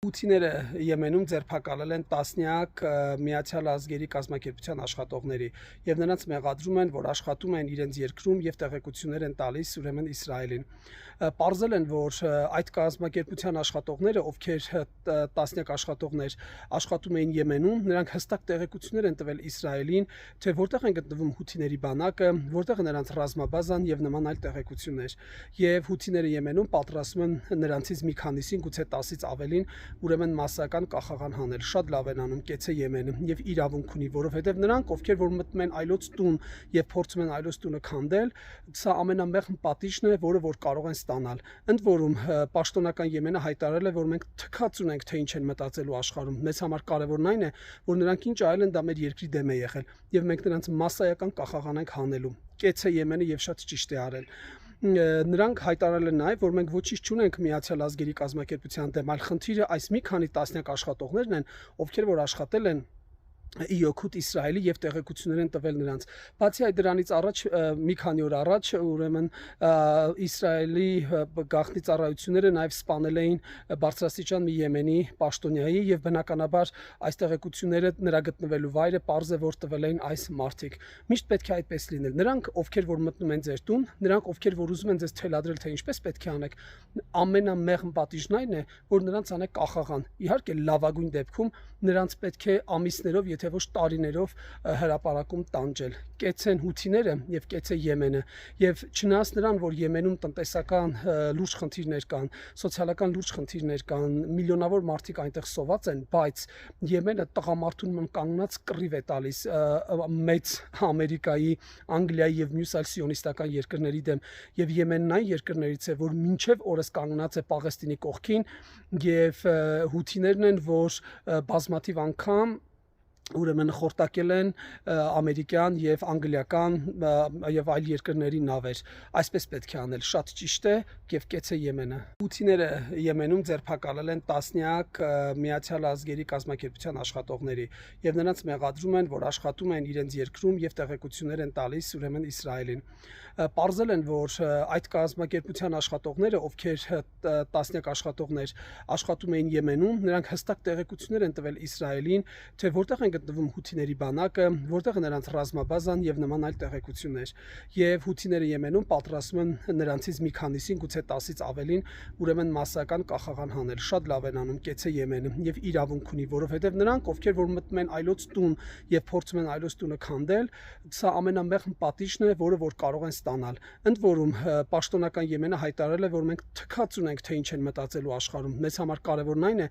Հութիները Եմենում ձերբակալել են տասնյակ Միացյալ Ազգերի կազմակերպության աշխատողների եւ նրանց մեղադրում են, որ աշխատում են իրենց երկրում եւ տեղեկություններ են տալիս ուրեմն Իսրայելին։ Պարզել են, որ այդ կազմակերպության աշխատողները, ովքեր տասնյակ աշխատողներ աշխատում էին Եմենում, նրանք հստակ տեղեկություններ են տվել Իսրայելին, թե որտեղ են գտնվում հութիների բանակը, որտեղ է նրանց ռազմաբազան եւ նման այլ տեղեկություններ։ Եվ հութիները Եմենում պատրաստում են նրանցից մի քանիսին, գուցե 10-ից ավելին, ուրեմն massական կախաղան հանել, շատ լավ են անում Կեցե Եմենը եւ իրավունք ունի, որովհետեւ նրանք, ովքեր որ մտնում են այլոց տուն եւ փորձում են այլոց տունը քանդել, սա ամենամեղ պատիժն է, որը որ կարող են ստանալ։ Ընդ որում պաշտոնական Եմենը հայտարարել է, որ մենք թքած ունենք, թե ինչ են մտածելու աշխարհում։ Մեզ համար կարևորն այն է, որ նրանք ինչ արել են, դա մեր երկրի դեմ է եղել եւ մենք նրանց massայական կախաղան ենք հանելու։ Կեցե Եմենը եւ շատ ճիշտ է արել։ Նրանք հայտարարել են նաև, որ մենք ոչինչ չունենք Միացյալ Ազգերի կազմակերպության դեմ, այլ խնդիրը այս մի քանի տասնյակ աշխատողներն են, ովքեր որ աշխատել են իօքուտ Իսրայելի եւ տեղեկություններ են տվել նրանց։ Բացի այդ դրանից առաջ մի քանի օր առաջ ուրեմն Իսրայելի գաղտնի ծառայությունները նաև սպանել էին բարձրաստիճան մի Եմենի պաշտոնյայի եւ բնականաբար այս տեղեկությունները նրա գտնվելու վայրը պարզ է որ տվել էին այս մարդիկ։ Միշտ պետք է այդպես լինել։ Նրանք, ովքեր որ մտնում են ձեր տուն, նրանք, ովքեր որ ուզում են ձեզ թելադրել, թե ինչպես պետք է անեք, ամենամեղմ պատիժն այն է, որ նրանց անեք կախաղան։ Իհարկե լավագույն դեպքում նրանց պետք է ամիսներով, եթե ոչ տարիներով հրապարակում տանջել։ Կեցեն հութիները եւ Կեցե Եմենը եւ չնայած նրան, որ Եմենում տնտեսական լուրջ խնդիրներ կան, սոցիալական լուրջ խնդիրներ կան, միլիոնավոր մարդիկ այնտեղ սոված են, բայց Եմենը տղամարդուն ման կանգնած կռիվ է տալիս մեծ Ամերիկայի, Անգլիայի եւ մյուս այլ սիոնիստական երկրների դեմ եւ Եմենն այն երկրներից է, որ մինչեւ օրս կանգնած է Պաղեստինի կողքին եւ հութիներն են, որ բազմաթիվ անգամ ուրեմն խորտակել են ամերիկյան եւ անգլիական եւ այլ երկրների նավեր։ Այսպես պետք է անել, շատ ճիշտ է եւ Կեցե Եմենը։ Հութիները Եմենում ձերբակալել են տասնյակ Միացյալ Ազգերի կազմակերպության աշխատողների եւ նրանց մեղադրում են, որ աշխատում են իրենց երկրում եւ տեղեկություններ են տալիս ուրեմն Իսրայելին։ Պարզել են, որ այդ կազմակերպության աշխատողները, ովքեր տասնյակ աշխատողներ աշխատում էին Եմենում, նրանք հստակ տեղեկություններ են տվել Իսրայելին, թե որտեղ են գտնվում հութիների բանակը, որտեղ է նրանց ռազմաբազան եւ նման այլ տեղեկություններ։ Եվ հութիները Եմենում պատրաստում են նրանցից մի քանիսին, գուցե 10-ից ավելին, ուրեմն massական կախաղան հանել, շատ լավ են անում Կեցե Եմենը եւ իրավունք ունի, որովհետեւ նրանք, ովքեր որ մտնում են այլոց տուն եւ փորձում են այլոց տունը քանդել, սա ամենամեղ պատիժն է, որը որ կարող են ստանալ։ Ընդ որում պաշտոնական Եմենը հայտարարել է, որ մենք թքած ունենք, թե ինչ են մտածելու աշխարհում։ Մեզ համար կարևորն այն է,